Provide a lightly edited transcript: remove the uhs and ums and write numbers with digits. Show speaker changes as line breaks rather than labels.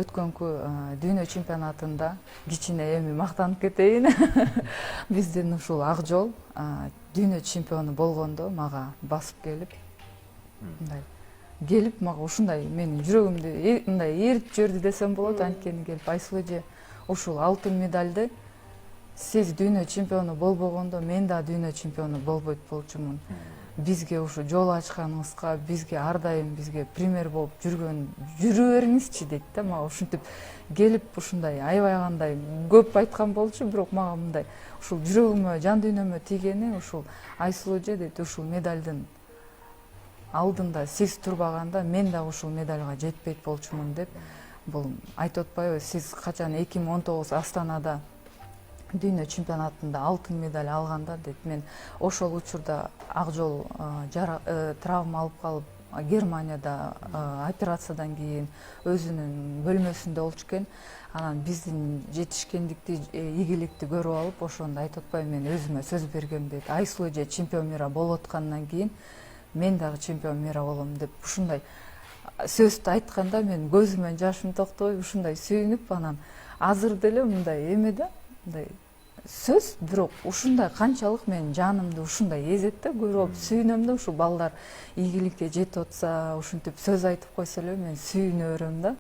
өткөнкү дүйнө чемпионатында кичине эми мактанып кетейин. Биздин ушул Ак Жол дүйнө чемпиону болгондо мага басып келип, мындай келип мага ушундай менин жүрөгүмдү мындай ээритип жиберди десем болот. Анткени келип Айсулуу эже ушул алтын медалды сиз дүйнө чемпиону болбогондо мен да дүйнө чемпиону болбойт болчумун. Бизге ушу жол ачканыңызга, бизге ар дайым бизге пример болуп жүрө бериңизчи дейт да. Мага ушинтип келип ушундай аябай кандай көп айткан болчу, бирок мага мындай ушул жүрөгүмө, жан дүйнөмө тийгени ушул Айсулуу эже дейт, ушул медалдын алдында сиз турбаганда мен да ушул медальга жетпейт болчумун деп. Бул айтып атпайбы, сиз качан 2019 Астанада дүйнө чемпионатында алтын медаль алганда дейт, мен ошол учурда Ак Жол травма алып калып Германияда операциядан кийин өзүнүн бөлмөсүндө болчу экен. Анан биздин жетишкендикти, ийгиликти көрүп алып, ошондо айтып атпайбы, мен өзүмө сөз бергем дейт. Айсулуу эже чемпион мира болуп аткандан кийин мен дагы чемпион мира болом деп ушундай сөздү айтканда мен көзүмөн жашым токтобой ушундай сүйүнүп, анан азыр деле мындай эме да, мындай сөз, бирок ушундай канчалык менин жанымды ушундай эзет да, көрүп алып сүйүнөм да. Ушул балдар ийгиликке жетип атса, ушинтип сөз айтып койсо эле мен сүйүнө берем да.